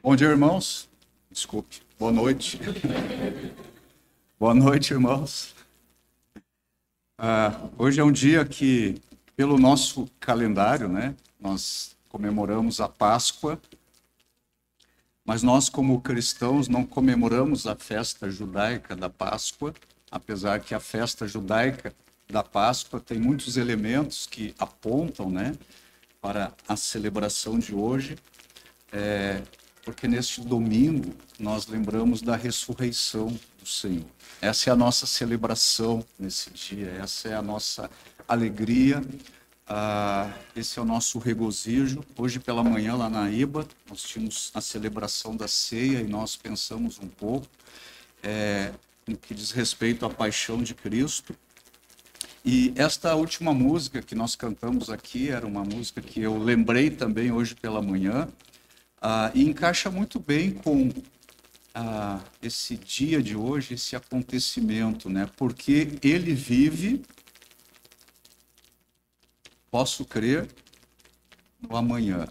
Bom dia, irmãos. Desculpe. Boa noite. Boa noite, irmãos. Hoje é um dia que, pelo nosso calendário, né, nós comemoramos a Páscoa, mas nós, como cristãos, não comemoramos a festa judaica da Páscoa, apesar que a festa judaica da Páscoa tem muitos elementos que apontam, né, para a celebração de hoje, porque neste domingo nós lembramos da ressurreição do Senhor. Essa é a nossa celebração nesse dia, essa é a nossa alegria, esse é o nosso regozijo. Hoje pela manhã lá na IBA nós tínhamos a celebração da ceia e nós pensamos um pouco no que diz respeito à paixão de Cristo. E esta última música que nós cantamos aqui era uma música que eu lembrei também hoje pela manhã, e encaixa muito bem com esse dia de hoje, esse acontecimento, né? Porque ele vive, posso crer, no amanhã.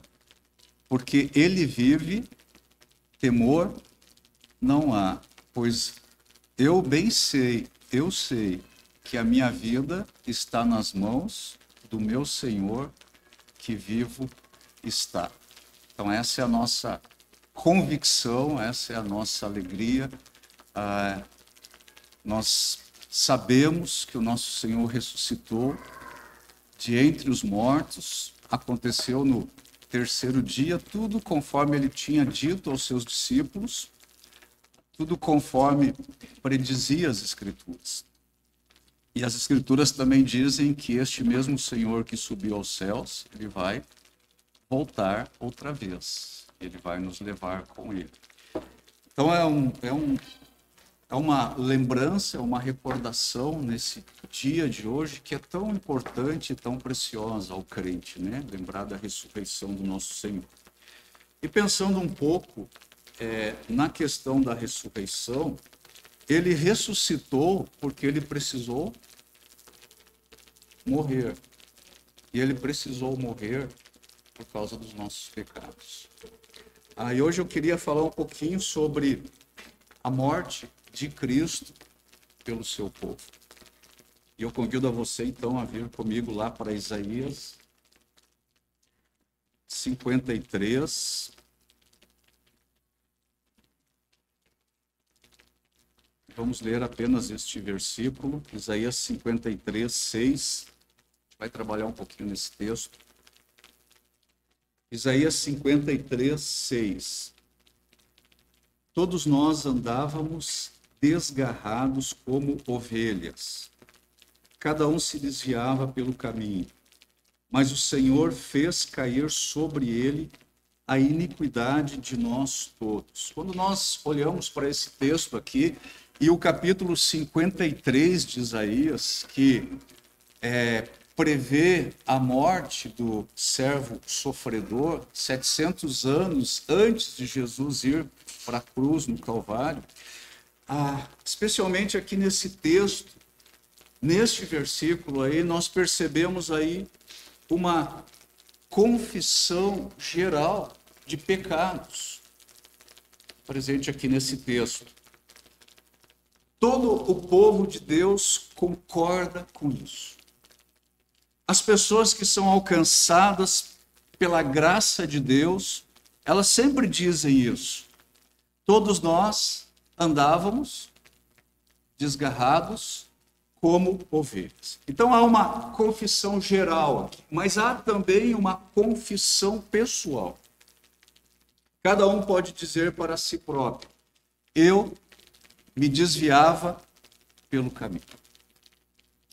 Porque ele vive, temor não há, pois eu sei que a minha vida está nas mãos do meu Senhor, que vivo está. Então, essa é a nossa convicção, essa é a nossa alegria. Nós sabemos que o nosso Senhor ressuscitou de entre os mortos, aconteceu no terceiro dia, tudo conforme ele tinha dito aos seus discípulos, tudo conforme predizia as Escrituras. E as Escrituras também dizem que este mesmo Senhor que subiu aos céus, ele vai voltar outra vez. Ele vai nos levar com ele. Então é uma lembrança, é uma recordação nesse dia de hoje que é tão importante e tão preciosa ao crente, né? Lembrar da ressurreição do nosso Senhor. E pensando um pouco na questão da ressurreição, ele ressuscitou porque ele precisou morrer. E ele precisou morrer por causa dos nossos pecados. E hoje eu queria falar um pouquinho sobre a morte de Cristo pelo seu povo. E eu convido a você, então, a vir comigo lá para Isaías 53. Vamos ler apenas este versículo, Isaías 53, 6. A gente vai trabalhar um pouquinho nesse texto. Isaías 53, 6. Todos nós andávamos desgarrados como ovelhas. Cada um se desviava pelo caminho. Mas o Senhor fez cair sobre ele a iniquidade de nós todos. Quando nós olhamos para esse texto aqui, e o capítulo 53 de Isaías, que prevê a morte do servo sofredor 700 anos antes de Jesus ir para a cruz no Calvário, especialmente aqui nesse texto, neste versículo aí, nós percebemos aí uma confissão geral de pecados, presente aqui nesse texto. Todo o povo de Deus concorda com isso. As pessoas que são alcançadas pela graça de Deus, elas sempre dizem isso. Todos nós andávamos desgarrados como ovelhas. Então há uma confissão geral aqui, mas há também uma confissão pessoal. Cada um pode dizer para si próprio: eu me desviava pelo caminho.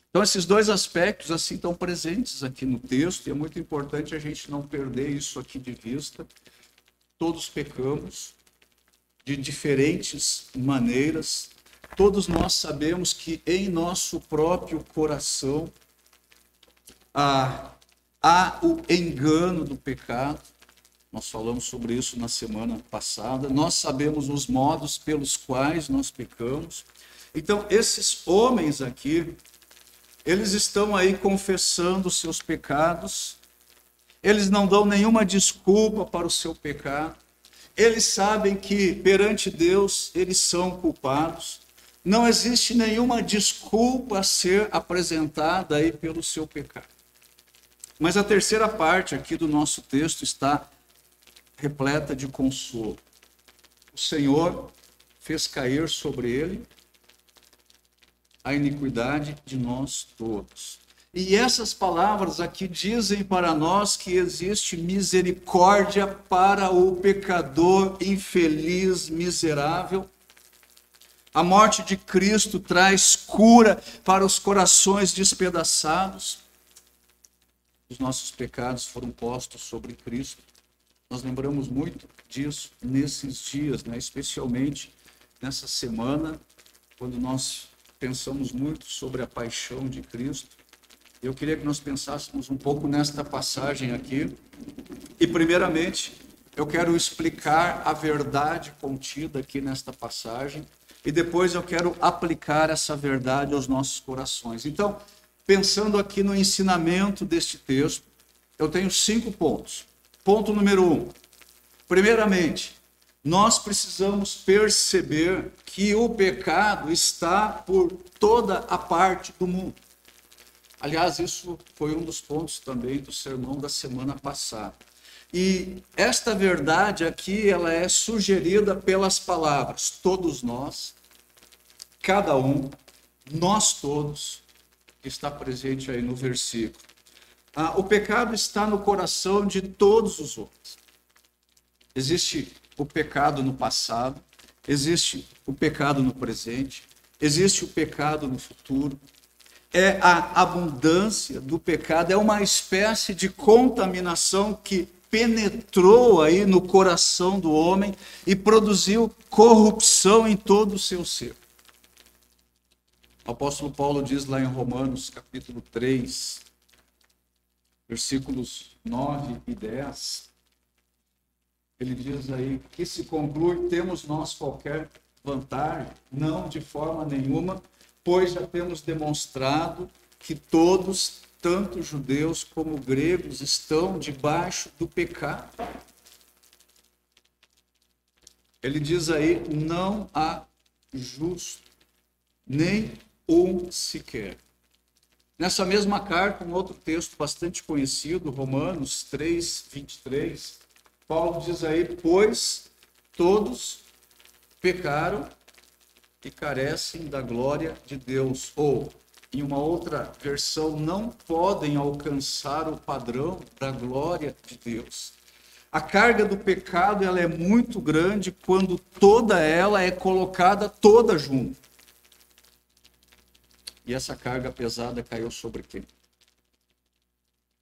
Então, esses dois aspectos assim estão presentes aqui no texto, e é muito importante a gente não perder isso aqui de vista. Todos pecamos de diferentes maneiras, todos nós sabemos que em nosso próprio coração há o engano do pecado. Nós falamos sobre isso na semana passada. Nós sabemos os modos pelos quais nós pecamos. Então, esses homens aqui, eles estão aí confessando os seus pecados, eles não dão nenhuma desculpa para o seu pecado, Eles sabem que perante Deus eles são culpados. Não existe nenhuma desculpa a ser apresentada aí pelo seu pecado. Mas a terceira parte aqui do nosso texto está repleta de consolo. O Senhor fez cair sobre ele a iniquidade de nós todos. E essas palavras aqui dizem para nós que existe misericórdia para o pecador infeliz, miserável. A morte de Cristo traz cura para os corações despedaçados. Os nossos pecados foram postos sobre Cristo. Nós lembramos muito disso nesses dias, né? Especialmente nessa semana, quando nós pensamos muito sobre a paixão de Cristo. Eu queria que nós pensássemos um pouco nesta passagem aqui. E, primeiramente, eu quero explicar a verdade contida aqui nesta passagem. E depois eu quero aplicar essa verdade aos nossos corações. Então, pensando aqui no ensinamento deste texto, eu tenho 5 pontos. Ponto número 1. Primeiramente, nós precisamos perceber que o pecado está por toda a parte do mundo. Aliás, isso foi um dos pontos também do sermão da semana passada. E esta verdade aqui, ela é sugerida pelas palavras todos nós, cada um, nós todos, que está presente aí no versículo. O pecado está no coração de todos os homens. Existe o pecado no passado, existe o pecado no presente, existe o pecado no futuro. É a abundância do pecado, é uma espécie de contaminação que penetrou aí no coração do homem e produziu corrupção em todo o seu ser. O apóstolo Paulo diz lá em Romanos, capítulo 3, versículos 9 e 10, ele diz aí que se conclui, temos nós qualquer vantagem? Não, de forma nenhuma, pois já temos demonstrado que todos, tanto judeus como gregos, estão debaixo do pecado. Ele diz aí, não há justo, nem um sequer. Nessa mesma carta, um outro texto bastante conhecido, Romanos 3, 23, Paulo diz aí, pois todos pecaram e carecem da glória de Deus. Ou, em uma outra versão, não podem alcançar o padrão da glória de Deus. A carga do pecado, ela é muito grande quando toda ela é colocada toda junto. E essa carga pesada caiu sobre quem?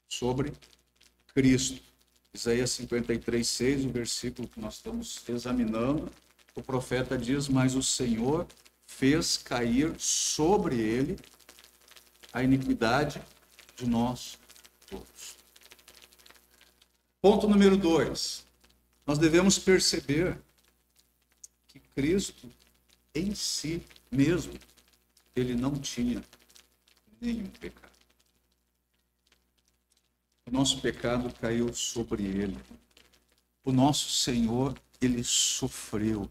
Sobre Cristo. Isaías 53, 6, o versículo que nós estamos examinando, o profeta diz, mas o Senhor fez cair sobre ele a iniquidade de nós todos. Ponto número 2. Nós devemos perceber que Cristo em si mesmo, ele não tinha nenhum pecado. O nosso pecado caiu sobre ele. O nosso Senhor, ele sofreu.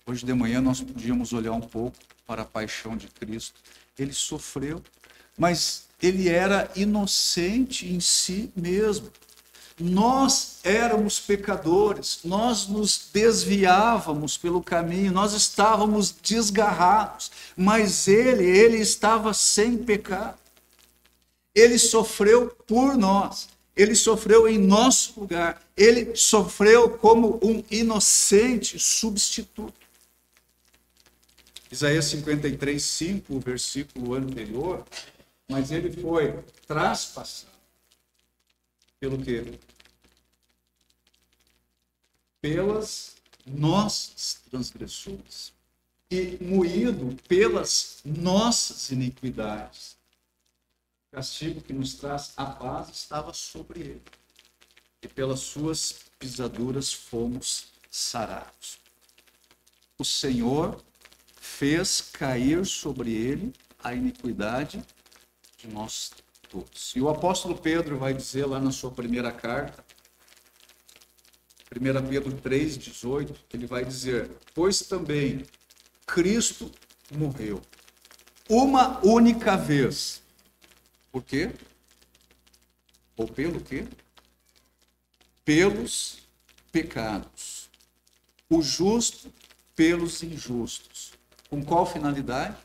Hoje de manhã nós podíamos olhar um pouco para a paixão de Cristo. Ele sofreu, mas ele era inocente em si mesmo. Nós éramos pecadores, nós nos desviávamos pelo caminho, nós estávamos desgarrados, mas ele estava sem pecado. Ele sofreu por nós, ele sofreu em nosso lugar, ele sofreu como um inocente substituto. Isaías 53, 5, o versículo anterior, mas ele foi traspassado pelo quê? Pelas nossas transgressões e moído pelas nossas iniquidades. O castigo que nos traz a paz estava sobre ele, e pelas suas pisaduras fomos sarados. O Senhor fez cair sobre ele a iniquidade de nós todos. E o apóstolo Pedro vai dizer lá na sua primeira carta, 1 Pedro 3,18, ele vai dizer: pois também Cristo morreu uma única vez. Por quê? Ou pelo quê? Pelos pecados. O justo pelos injustos. Com qual finalidade?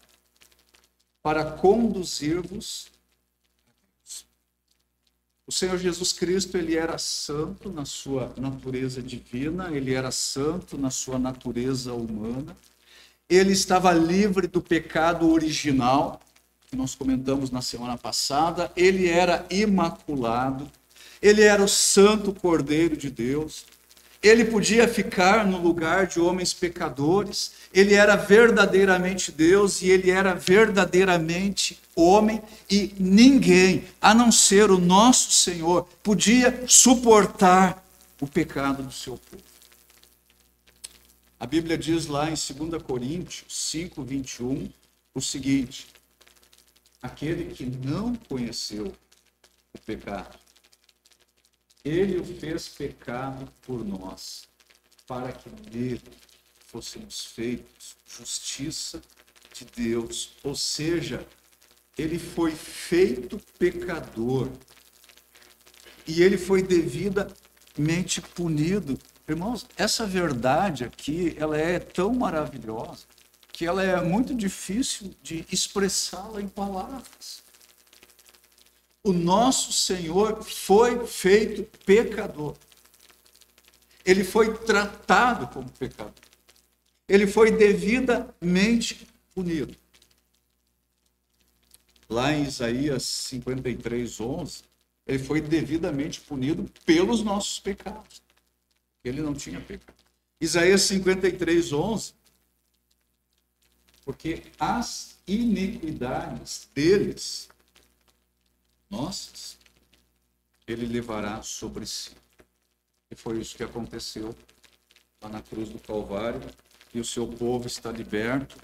Para conduzir-vos. O Senhor Jesus Cristo, ele era santo na sua natureza divina, ele era santo na sua natureza humana. Ele estava livre do pecado original, que nós comentamos na semana passada. Ele era imaculado. Ele era o santo Cordeiro de Deus. Ele podia ficar no lugar de homens pecadores. Ele era verdadeiramente Deus e ele era verdadeiramente homem, e ninguém, a não ser o nosso Senhor, podia suportar o pecado do seu povo. A Bíblia diz lá em 2 Coríntios 5:21 o seguinte: aquele que não conheceu o pecado, ele o fez pecado por nós, para que nele fôssemos feitos justiça de Deus. Ou seja, ele foi feito pecador e ele foi devidamente punido. Irmãos, essa verdade aqui, ela é tão maravilhosa que ela é muito difícil de expressá-la em palavras. O nosso Senhor foi feito pecador. Ele foi tratado como pecador. Ele foi devidamente punido. Lá em Isaías 53:11, ele foi devidamente punido pelos nossos pecados. Ele não tinha pecado. Isaías 53:11, porque as iniquidades deles, nossas, ele levará sobre si. E foi isso que aconteceu lá na cruz do Calvário, e o seu povo está liberto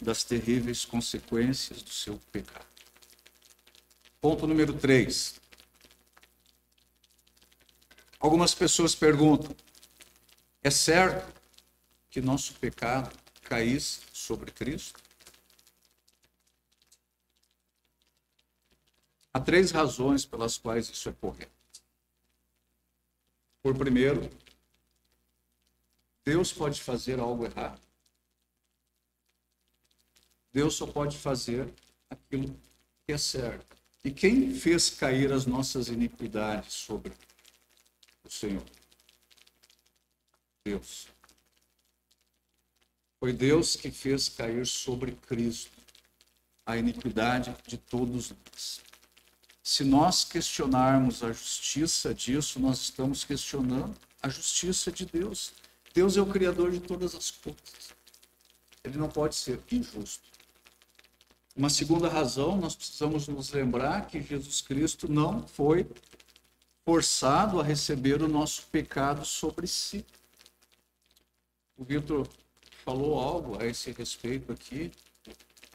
das terríveis consequências do seu pecado. Ponto número 3. Algumas pessoas perguntam: é certo que nosso pecado caísse sobre Cristo? Há 3 razões pelas quais isso é correto. Por primeiro, Deus pode fazer algo errado. Deus só pode fazer aquilo que é certo. E quem fez cair as nossas iniquidades sobre o Senhor? Deus. Foi Deus que fez cair sobre Cristo a iniquidade de todos nós. Se nós questionarmos a justiça disso, nós estamos questionando a justiça de Deus. Deus é o Criador de todas as coisas. Ele não pode ser injusto. Uma segunda razão, nós precisamos nos lembrar que Jesus Cristo não foi forçado a receber o nosso pecado sobre si. O Vitor falou algo a esse respeito aqui,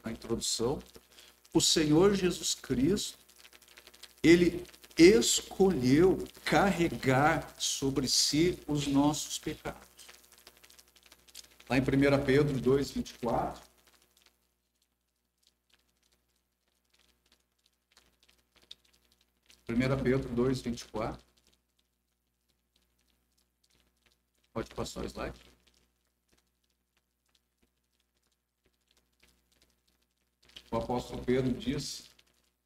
na introdução. O Senhor Jesus Cristo, ele escolheu carregar sobre si os nossos pecados. Lá em 1 Pedro 2:24, Pedro 2:24. Pode passar o slide. O apóstolo Pedro diz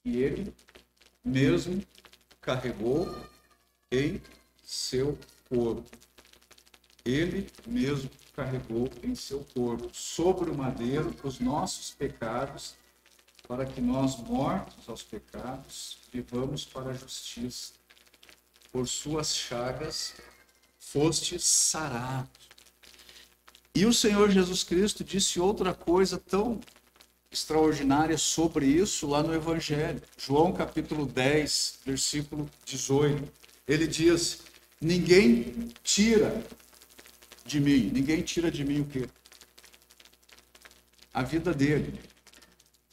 que ele mesmo carregou em seu corpo. Ele mesmo carregou em seu corpo, sobre o madeiro, os nossos pecados, para que nós, mortos aos pecados, vivamos para a justiça. Por suas chagas foste sarado. E o Senhor Jesus Cristo disse outra coisa tão extraordinária sobre isso lá no Evangelho. João capítulo 10, versículo 18. Ele diz: ninguém tira de mim o quê? A vida dele.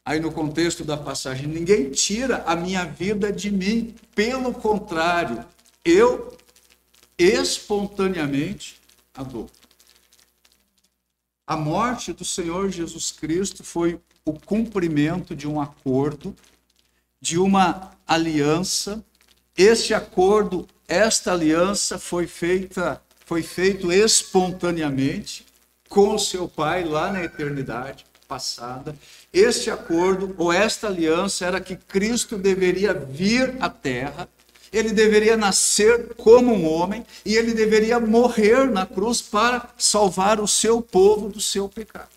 Aí no contexto da passagem, ninguém tira a minha vida de mim, pelo contrário, eu espontaneamente a dor. A morte do Senhor Jesus Cristo foi o cumprimento de um acordo, de uma aliança. Este acordo, esta aliança foi feito espontaneamente com o seu Pai lá na eternidade passada. Este acordo ou esta aliança era que Cristo deveria vir à Terra, ele deveria nascer como um homem e ele deveria morrer na cruz para salvar o seu povo do seu pecado.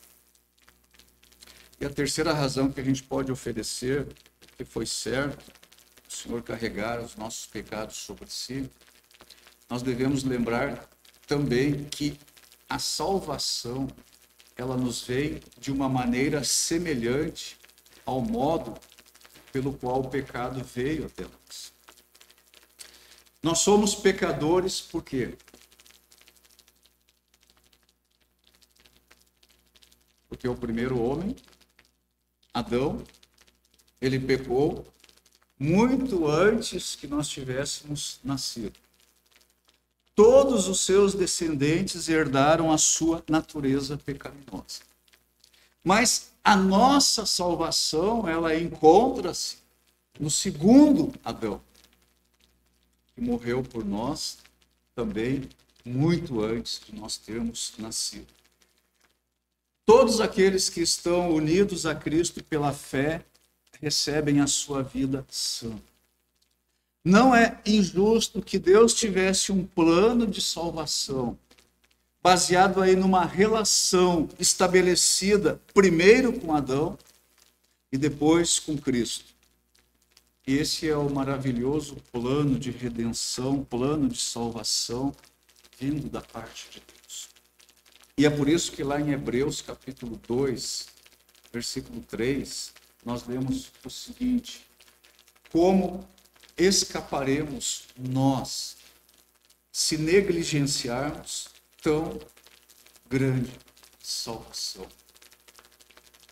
E a terceira razão que a gente pode oferecer, que foi certo o Senhor carregar os nossos pecados sobre si, nós devemos lembrar também que a salvação, ela nos vem de uma maneira semelhante ao modo pelo qual o pecado veio até nós. Nós somos pecadores por quê? Porque o primeiro homem, Adão, ele pecou muito antes que nós tivéssemos nascido. Todos os seus descendentes herdaram a sua natureza pecaminosa. Mas a nossa salvação, ela encontra-se no segundo Adão, que morreu por nós também muito antes de nós termos nascido. Todos aqueles que estão unidos a Cristo pela fé recebem a sua vida santa. Não é injusto que Deus tivesse um plano de salvação baseado aí numa relação estabelecida primeiro com Adão e depois com Cristo. Esse é o maravilhoso plano de redenção, plano de salvação vindo da parte de Deus. E é por isso que lá em Hebreus capítulo 2, versículo 3, nós lemos o seguinte: como escaparemos nós se negligenciarmos tão grande salvação?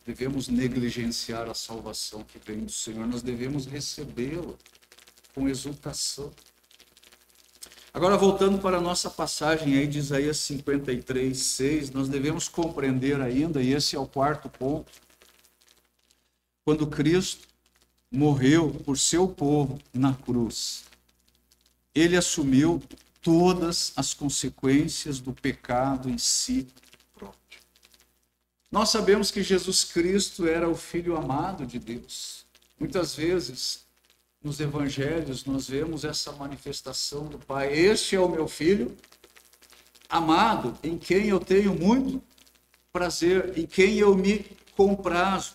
Devemos negligenciar a salvação que vem do Senhor, nós devemos recebê-la com exultação. Agora, voltando para a nossa passagem aí de Isaías 53, 6, nós devemos compreender ainda, e esse é o quarto ponto, quando Cristo morreu por seu povo na cruz, ele assumiu todas as consequências do pecado em si próprio. Nós sabemos que Jesus Cristo era o Filho amado de Deus. Muitas vezes, nos evangelhos, nós vemos essa manifestação do Pai: este é o meu Filho amado, em quem eu tenho muito prazer, em quem eu me comprazo.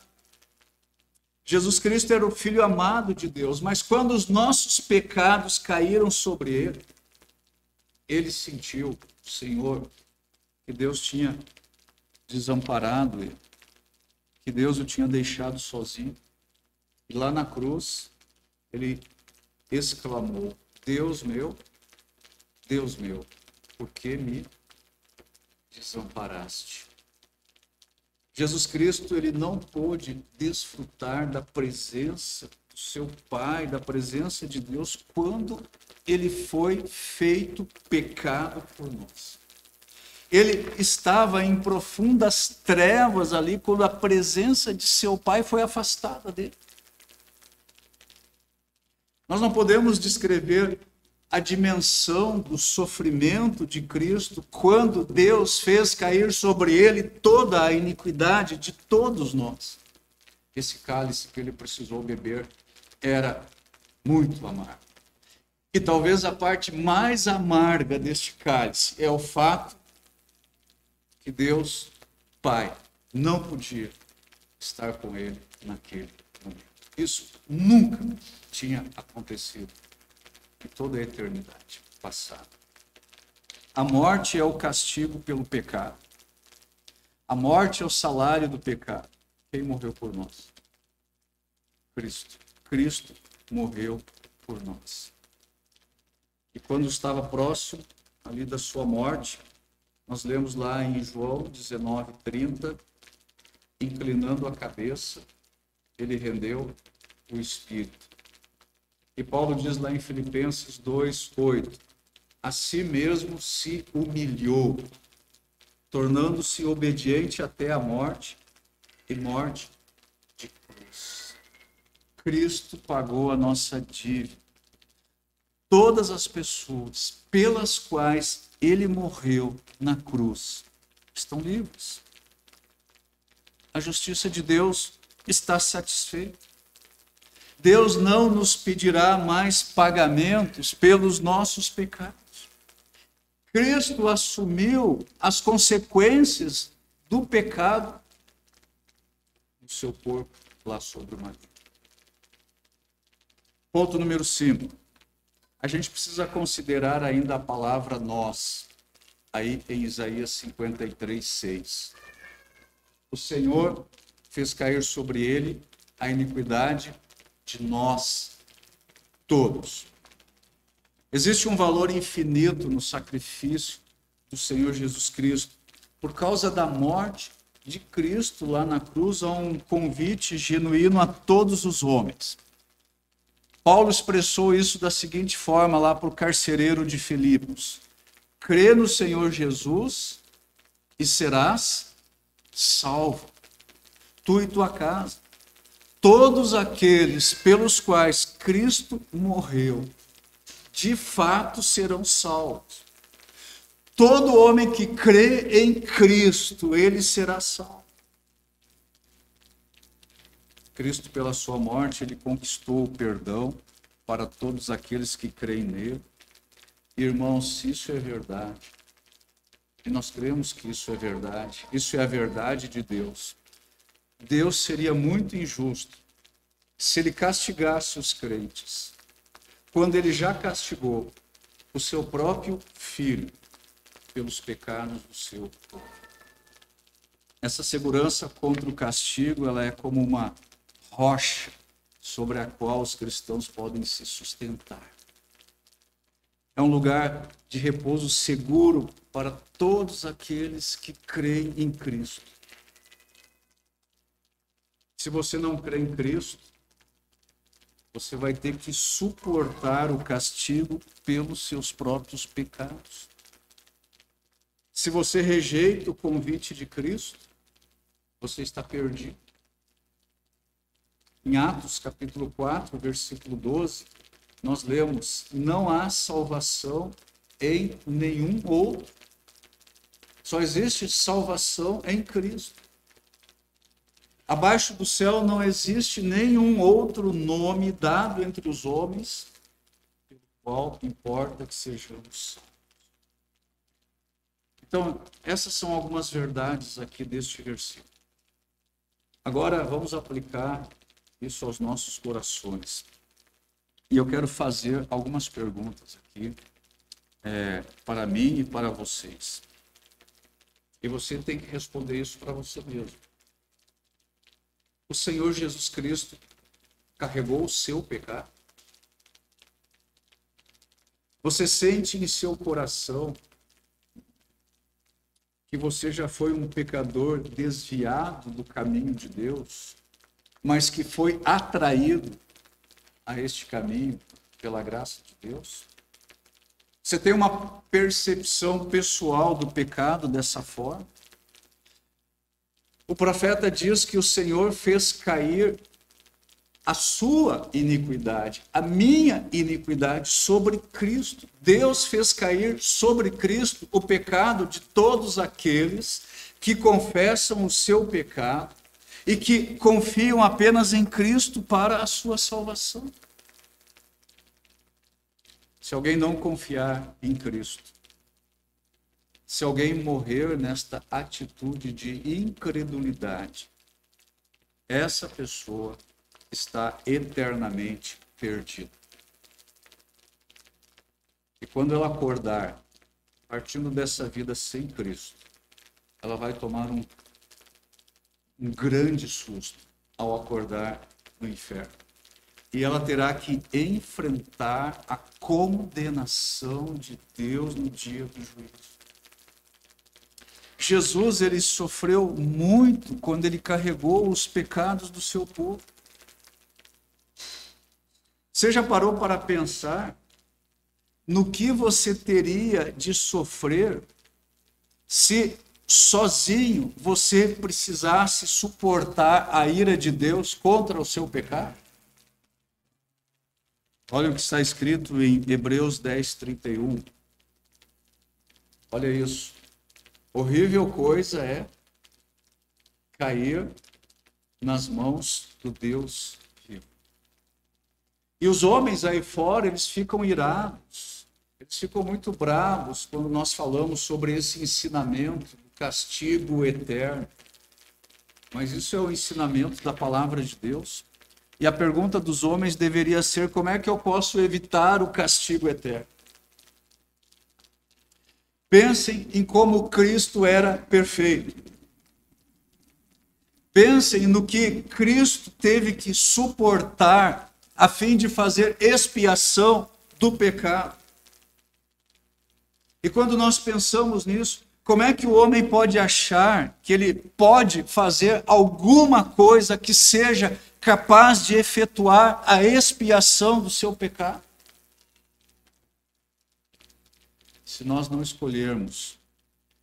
Jesus Cristo era o Filho amado de Deus, mas quando os nossos pecados caíram sobre ele, ele sentiu, Senhor, que Deus tinha desamparado ele, que Deus o tinha deixado sozinho. E lá na cruz, ele exclamou: Deus meu, por que me desamparaste? Jesus Cristo, ele não pôde desfrutar da presença do seu Pai, da presença de Deus, quando ele foi feito pecado por nós. Ele estava em profundas trevas ali, quando a presença de seu Pai foi afastada dele. Nós não podemos descrever a dimensão do sofrimento de Cristo quando Deus fez cair sobre ele toda a iniquidade de todos nós. Esse cálice que ele precisou beber era muito amargo. E talvez a parte mais amarga deste cálice é o fato que Deus, Pai, não podia estar com ele naquele momento. Isso nunca tinha acontecido em toda a eternidade passada. A morte é o castigo pelo pecado. A morte é o salário do pecado. Quem morreu por nós? Cristo. Cristo morreu por nós. E quando estava próximo ali da sua morte, nós lemos lá em João 19:30, inclinando a cabeça, ele rendeu o Espírito. E Paulo diz lá em Filipenses 2:8, a si mesmo se humilhou, tornando-se obediente até a morte e morte de cruz. Cristo pagou a nossa dívida. Todas as pessoas pelas quais ele morreu na cruz estão livres. A justiça de Deus está satisfeita. Deus não nos pedirá mais pagamentos pelos nossos pecados. Cristo assumiu as consequências do pecado no seu corpo lá sobre o madeiro. Ponto número 5. A gente precisa considerar ainda a palavra nós, aí em Isaías 53, 6. O Senhor fez cair sobre ele a iniquidade de nós todos. Existe um valor infinito no sacrifício do Senhor Jesus Cristo. Por causa da morte de Cristo lá na cruz, há um convite genuíno a todos os homens. Paulo expressou isso da seguinte forma lá para o carcereiro de Filipos: crê no Senhor Jesus e serás salvo, tu e tua casa. Todos aqueles pelos quais Cristo morreu, de fato serão salvos. Todo homem que crê em Cristo, ele será salvo. Cristo, pela sua morte, ele conquistou o perdão para todos aqueles que creem nele. Irmãos, se isso é verdade, e nós cremos que isso é verdade, isso é a verdade de Deus, Deus seria muito injusto se ele castigasse os crentes, quando ele já castigou o seu próprio filho pelos pecados do seu povo. Essa segurança contra o castigo, ela é como uma rocha sobre a qual os cristãos podem se sustentar. É um lugar de repouso seguro para todos aqueles que creem em Cristo. Se você não crê em Cristo, você vai ter que suportar o castigo pelos seus próprios pecados. Se você rejeita o convite de Cristo, você está perdido. Em Atos, capítulo 4, versículo 12, nós lemos: não há salvação em nenhum outro. Só existe salvação em Cristo. Abaixo do céu não existe nenhum outro nome dado entre os homens, pelo qual importa que sejamos salvos. Então, essas são algumas verdades aqui deste versículo. Agora, vamos aplicar isso aos nossos corações. E eu quero fazer algumas perguntas aqui, para mim e para vocês. E você tem que responder isso para você mesmo. O Senhor Jesus Cristo carregou o seu pecado? Você sente em seu coração que você já foi um pecador desviado do caminho de Deus, mas que foi atraído a este caminho pela graça de Deus? Você tem uma percepção pessoal do pecado dessa forma? O profeta diz que o Senhor fez cair a sua iniquidade, a minha iniquidade sobre Cristo. Deus fez cair sobre Cristo o pecado de todos aqueles que confessam o seu pecado e que confiam apenas em Cristo para a sua salvação. Se alguém não confiar em Cristo, se alguém morrer nesta atitude de incredulidade, essa pessoa está eternamente perdida. E quando ela acordar, partindo dessa vida sem Cristo, ela vai tomar um grande susto ao acordar no inferno. E ela terá que enfrentar a condenação de Deus no dia do juízo. Jesus, ele sofreu muito quando ele carregou os pecados do seu povo. Você já parou para pensar no que você teria de sofrer se sozinho você precisasse suportar a ira de Deus contra o seu pecado? Olha o que está escrito em Hebreus 10:31. Olha isso. Horrível coisa é cair nas mãos do Deus vivo. E os homens aí fora, eles ficam irados, eles ficam muito bravos quando nós falamos sobre esse ensinamento do castigo eterno. Mas isso é o ensinamento da palavra de Deus. E a pergunta dos homens deveria ser: como é que eu posso evitar o castigo eterno? Pensem em como Cristo era perfeito. Pensem no que Cristo teve que suportar a fim de fazer expiação do pecado. E quando nós pensamos nisso, como é que o homem pode achar que ele pode fazer alguma coisa que seja capaz de efetuar a expiação do seu pecado? Se nós não escolhermos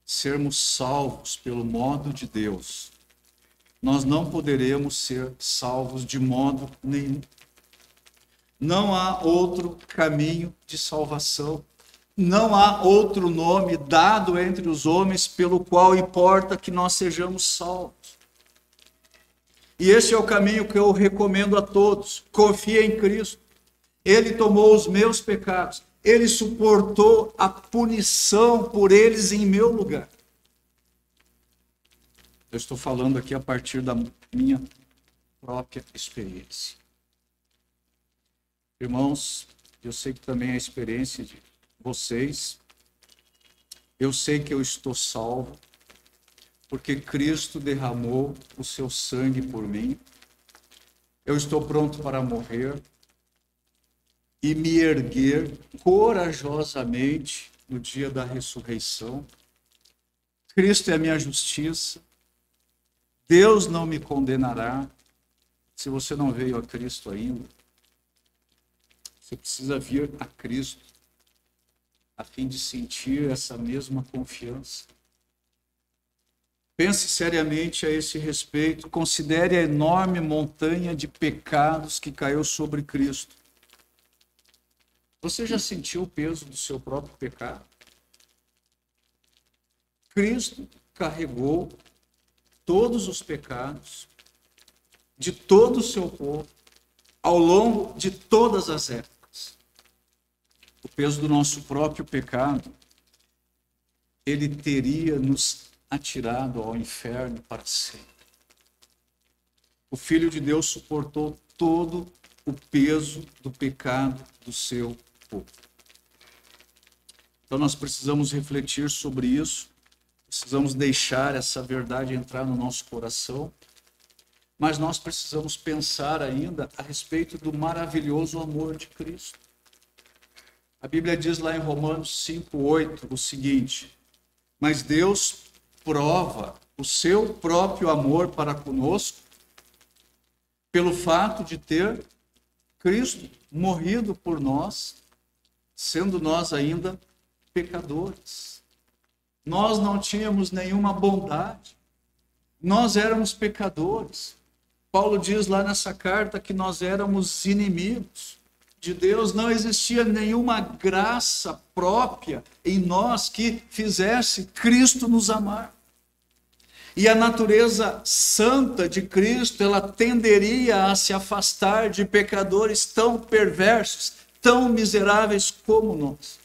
sermos salvos pelo modo de Deus, nós não poderemos ser salvos de modo nenhum. Não há outro caminho de salvação. Não há outro nome dado entre os homens pelo qual importa que nós sejamos salvos. E esse é o caminho que eu recomendo a todos. Confie em Cristo. Ele tomou os meus pecados. Ele suportou a punição por eles em meu lugar. Eu estou falando aqui a partir da minha própria experiência. Irmãos, eu sei que também é a experiência de vocês. Eu sei que eu estou salvo, porque Cristo derramou o seu sangue por mim. Eu estou pronto para morrer e me erguer corajosamente no dia da ressurreição. Cristo é a minha justiça. Deus não me condenará. Se você não veio a Cristo ainda, você precisa vir a Cristo a fim de sentir essa mesma confiança. Pense seriamente a esse respeito. Considere a enorme montanha de pecados que caiu sobre Cristo. Você já sentiu o peso do seu próprio pecado? Cristo carregou todos os pecados de todo o seu povo ao longo de todas as épocas. O peso do nosso próprio pecado, ele teria nos atirado ao inferno para sempre. O Filho de Deus suportou todo o peso do pecado do seu povo. Então nós precisamos refletir sobre isso, precisamos deixar essa verdade entrar no nosso coração, mas nós precisamos pensar ainda a respeito do maravilhoso amor de Cristo. A Bíblia diz lá em Romanos 5:8 o seguinte: mas Deus prova o seu próprio amor para conosco pelo fato de ter Cristo morrido por nós, sendo nós ainda pecadores. Nós não tínhamos nenhuma bondade. Nós éramos pecadores. Paulo diz lá nessa carta que nós éramos inimigos de Deus. Não existia nenhuma graça própria em nós que fizesse Cristo nos amar. E a natureza santa de Cristo, ela tenderia a se afastar de pecadores tão perversos, tão miseráveis como nós.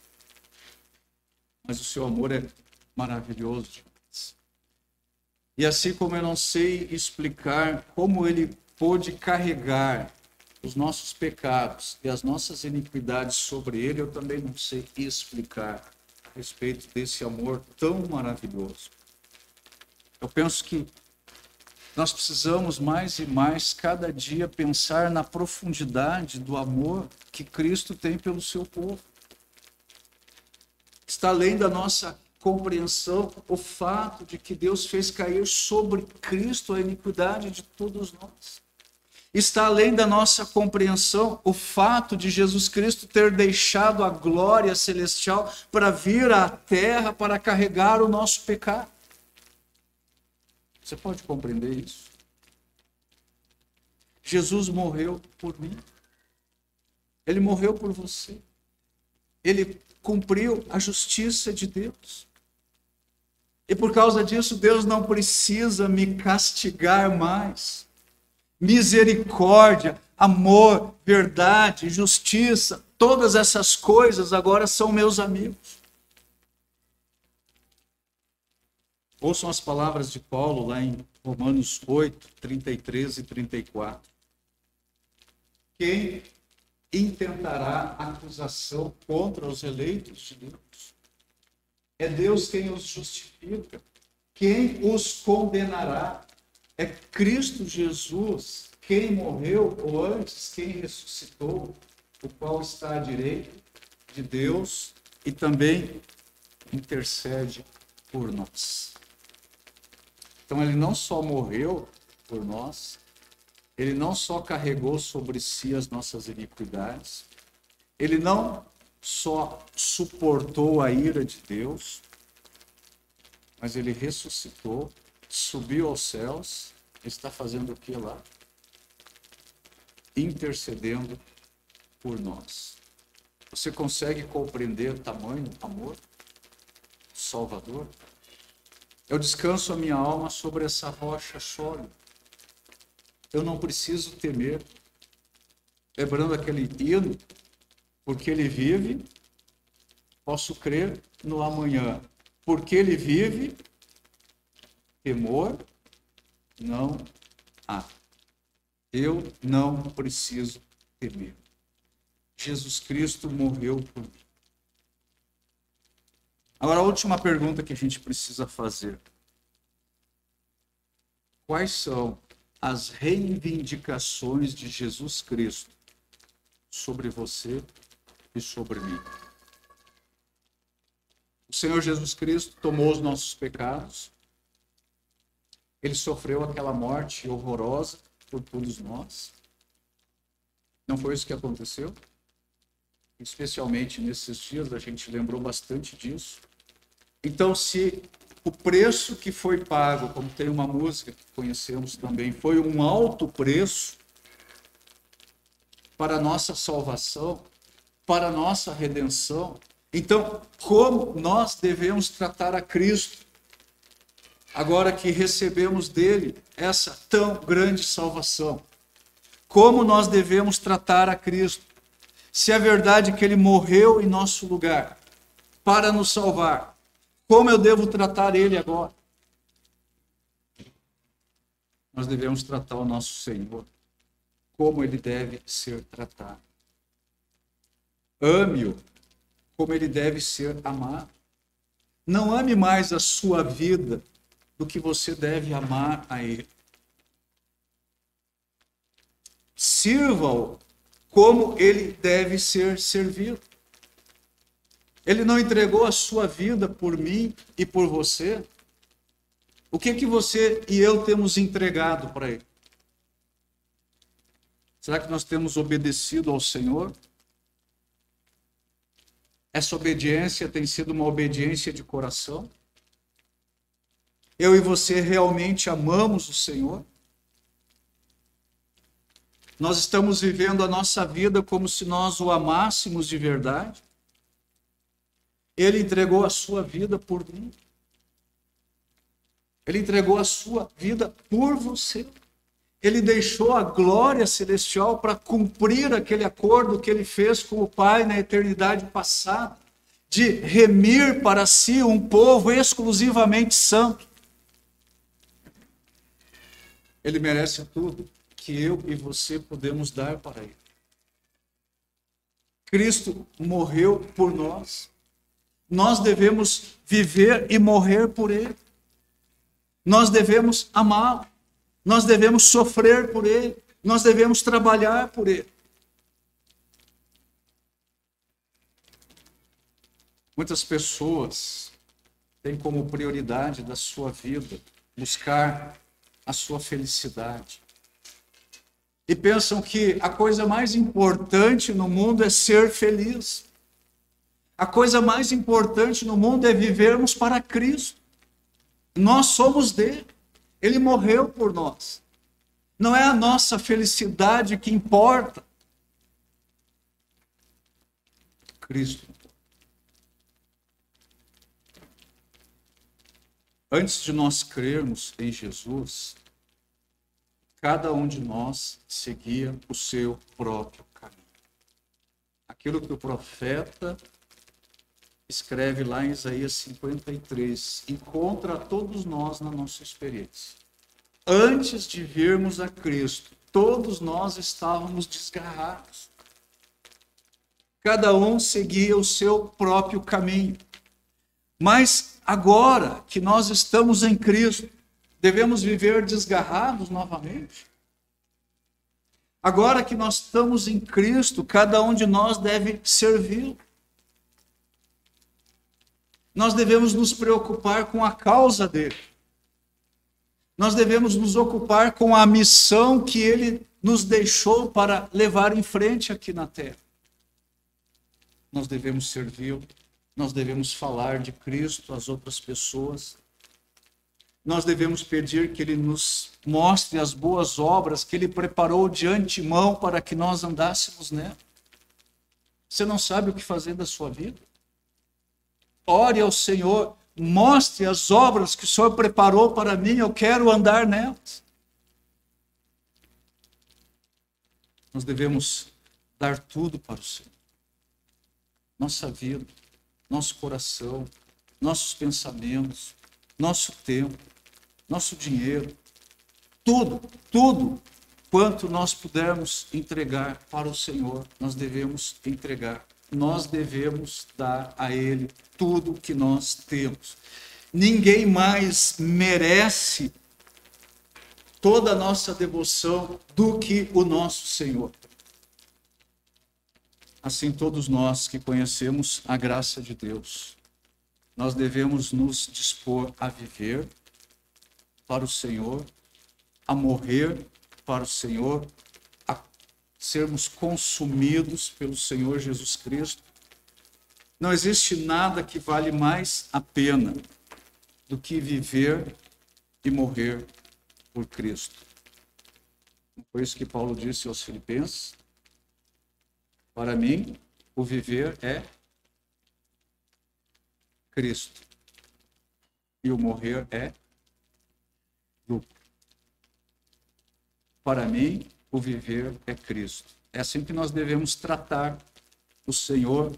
Mas o seu amor é maravilhoso demais. E assim como eu não sei explicar como ele pôde carregar os nossos pecados e as nossas iniquidades sobre ele, eu também não sei explicar a respeito desse amor tão maravilhoso. Eu penso que nós precisamos mais e mais, cada dia, pensar na profundidade do amor que Cristo tem pelo seu povo. Está além da nossa compreensão o fato de que Deus fez cair sobre Cristo a iniquidade de todos nós. Está além da nossa compreensão o fato de Jesus Cristo ter deixado a glória celestial para vir à terra para carregar o nosso pecado. Você pode compreender isso? Jesus morreu por mim. Ele morreu por você. Ele cumpriu a justiça de Deus. E por causa disso, Deus não precisa me castigar mais. Misericórdia, amor, verdade, justiça, todas essas coisas agora são meus amigos. Ouçam as palavras de Paulo lá em Romanos 8, 33 e 34. Quem intentará acusação contra os eleitos de Deus? É Deus quem os justifica. Quem os condenará? É Cristo Jesus, quem morreu, ou antes, quem ressuscitou, o qual está à direita de Deus e também intercede por nós. Então, ele não só morreu por nós, ele não só carregou sobre si as nossas iniquidades, ele não só suportou a ira de Deus, mas ele ressuscitou, subiu aos céus, está fazendo o que lá? Intercedendo por nós. Você consegue compreender tamanho amor? Salvador? Eu descanso a minha alma sobre essa rocha sólida. Eu não preciso temer. Lembrando aquele hino, porque ele vive, posso crer no amanhã. Porque ele vive, temor não há. Eu não preciso temer. Jesus Cristo morreu por mim. Agora, a última pergunta que a gente precisa fazer. Quais são as reivindicações de Jesus Cristo sobre você e sobre mim? O Senhor Jesus Cristo tomou os nossos pecados. Ele sofreu aquela morte horrorosa por todos nós. Não foi isso que aconteceu? Especialmente nesses dias, a gente lembrou bastante disso. Então, se o preço que foi pago, como tem uma música que conhecemos também, foi um alto preço para a nossa salvação, para a nossa redenção, então, como nós devemos tratar a Cristo, agora que recebemos dele essa tão grande salvação? Como nós devemos tratar a Cristo? Se é verdade que ele morreu em nosso lugar para nos salvar, como eu devo tratar ele agora? Nós devemos tratar o nosso Senhor como ele deve ser tratado. Ame-o como ele deve ser amado. Não ame mais a sua vida do que você deve amar a ele. Sirva-o como ele deve ser servido. Ele não entregou a sua vida por mim e por você? O que você e eu temos entregado para ele? Será que nós temos obedecido ao Senhor? Essa obediência tem sido uma obediência de coração? Eu e você realmente amamos o Senhor? Nós estamos vivendo a nossa vida como se nós o amássemos de verdade? Ele entregou a sua vida por mim. Ele entregou a sua vida por você. Ele deixou a glória celestial para cumprir aquele acordo que ele fez com o Pai na eternidade passada, de remir para si um povo exclusivamente santo. Ele merece tudo que eu e você podemos dar para ele. Cristo morreu por nós. Nós devemos viver e morrer por ele. Nós devemos amá-lo. Nós devemos sofrer por ele. Nós devemos trabalhar por ele. Muitas pessoas têm como prioridade da sua vida buscar a sua felicidade. e pensam que a coisa mais importante no mundo é ser feliz. A coisa mais importante no mundo é vivermos para Cristo. Nós somos dele. Ele morreu por nós. Não é a nossa felicidade que importa. Cristo. Antes de nós crermos em Jesus, cada um de nós seguia o seu próprio caminho. Aquilo que o profeta escreve lá em Isaías 53, encontra todos nós na nossa experiência. Antes de virmos a Cristo, todos nós estávamos desgarrados. Cada um seguia o seu próprio caminho. Mas agora que nós estamos em Cristo, devemos viver desgarrados novamente? Agora que nós estamos em Cristo, cada um de nós deve servi-lo. Nós devemos nos preocupar com a causa dele. Nós devemos nos ocupar com a missão que ele nos deixou para levar em frente aqui na terra. Nós devemos servi-lo, nós devemos falar de Cristo às outras pessoas. Nós devemos pedir que ele nos mostre as boas obras que ele preparou de antemão para que nós andássemos nela. Você não sabe o que fazer da sua vida? Ore ao Senhor, mostre as obras que o Senhor preparou para mim, eu quero andar nelas. Nós devemos dar tudo para o Senhor. Nossa vida, nosso coração, nossos pensamentos, nosso tempo, nosso dinheiro, tudo quanto nós pudermos entregar para o Senhor, nós devemos entregar. Nós devemos dar a Ele tudo que nós temos. Ninguém mais merece toda a nossa devoção do que o nosso Senhor. Assim, todos nós que conhecemos a graça de Deus, nós devemos nos dispor a viver para o Senhor, a morrer para o Senhor, sermos consumidos pelo Senhor Jesus Cristo. Não existe nada que vale mais a pena do que viver e morrer por Cristo. Foi isso que Paulo disse aos Filipenses. Para mim, o viver é Cristo e o morrer é lucro. Para mim, o viver é Cristo. É assim que nós devemos tratar o Senhor,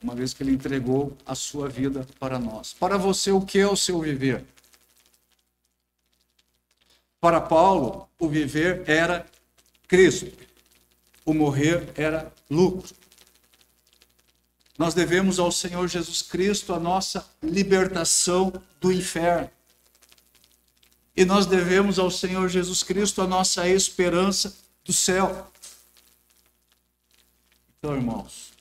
uma vez que Ele entregou a sua vida para nós. Para você, o que é o seu viver? Para Paulo, o viver era Cristo. O morrer era lucro. Nós devemos ao Senhor Jesus Cristo a nossa libertação do inferno. E nós devemos ao Senhor Jesus Cristo a nossa esperança do céu. Então, irmãos,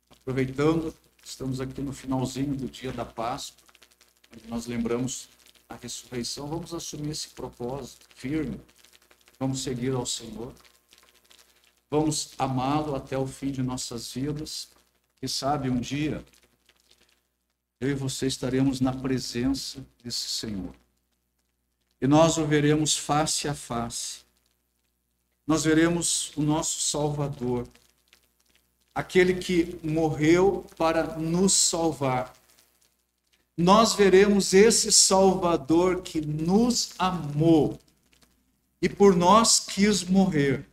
aproveitando, estamos aqui no finalzinho do dia da Páscoa, onde nós lembramos a ressurreição, vamos assumir esse propósito firme, vamos seguir ao Senhor, vamos amá-lo até o fim de nossas vidas, que sabe, um dia, eu e você estaremos na presença desse Senhor. E nós o veremos face a face. Nós veremos o nosso Salvador, aquele que morreu para nos salvar. Nós veremos esse Salvador que nos amou e por nós quis morrer.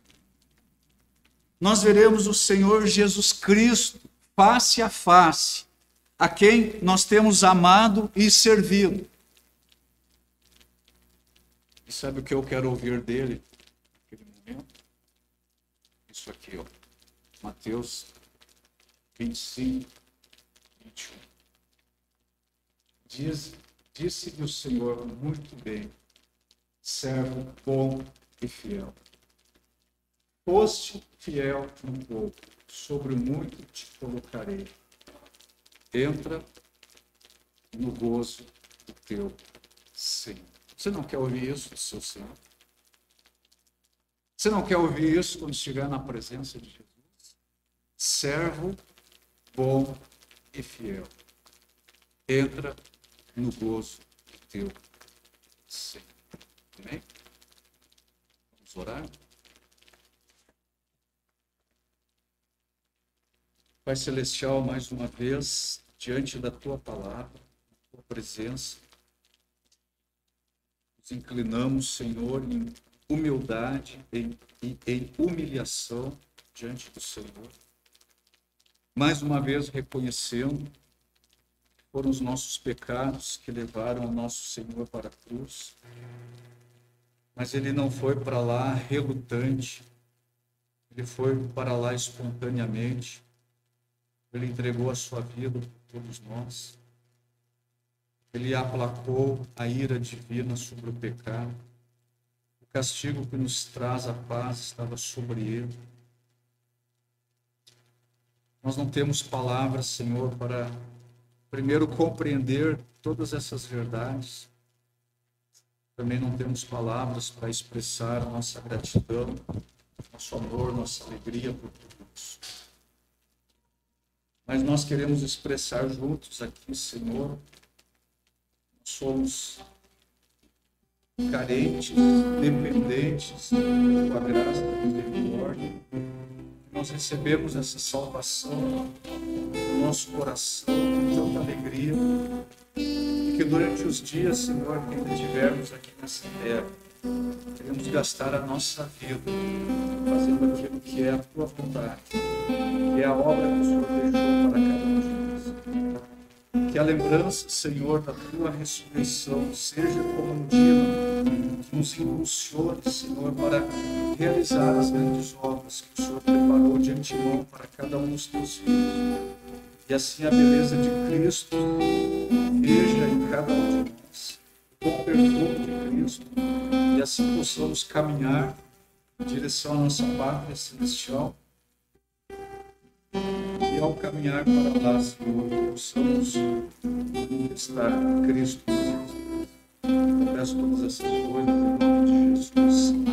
Nós veremos o Senhor Jesus Cristo face a face, a quem nós temos amado e servido. E sabe o que eu quero ouvir dele? Isso aqui, ó. Mateus 25, 21. Disse-lhe o Senhor, muito bem, servo bom e fiel. Foste fiel no pouco, sobre o muito te colocarei. Entra no gozo do teu Senhor. Você não quer ouvir isso do seu Senhor? Você não quer ouvir isso quando estiver na presença de Jesus? Servo bom e fiel. Entra no gozo do teu Senhor. Amém? Vamos orar? Pai Celestial, mais uma vez, diante da Tua palavra, da Tua presença, nos inclinamos, Senhor, em humildade e em humilhação diante do Senhor. Mais uma vez reconhecendo que foram os nossos pecados que levaram o nosso Senhor para a cruz. Mas Ele não foi para lá relutante, Ele foi para lá espontaneamente. Ele entregou a sua vida por todos nós. Ele aplacou a ira divina sobre o pecado. O castigo que nos traz a paz estava sobre ele. Nós não temos palavras, Senhor, para primeiro compreender todas essas verdades. Também não temos palavras para expressar a nossa gratidão, nosso amor, nossa alegria por tudo isso. Mas nós queremos expressar juntos aqui, Senhor, nós somos carentes, dependentes da Tua graça, da misericórdia. Nós recebemos essa salvação no nosso coração com tanta alegria. E que durante os dias, Senhor, que ainda estivermos aqui nessa terra, queremos gastar a nossa vida fazendo aquilo que é a Tua vontade, que é a obra que o Senhor deixou para cada um de nós. Que a lembrança, Senhor, da Tua ressurreição seja como um dia que nos impulsione, Senhor, para realizar as grandes obras que o Senhor preparou de antemão para cada um dos Teus filhos. E assim a beleza de Cristo veja em cada um de nós, o bom perfume de Cristo, e assim possamos caminhar em direção à nossa pátria celestial. E ao caminhar para lá, Senhor, possamos manifestar Cristo. Eu peço todas essas coisas em nome de Jesus.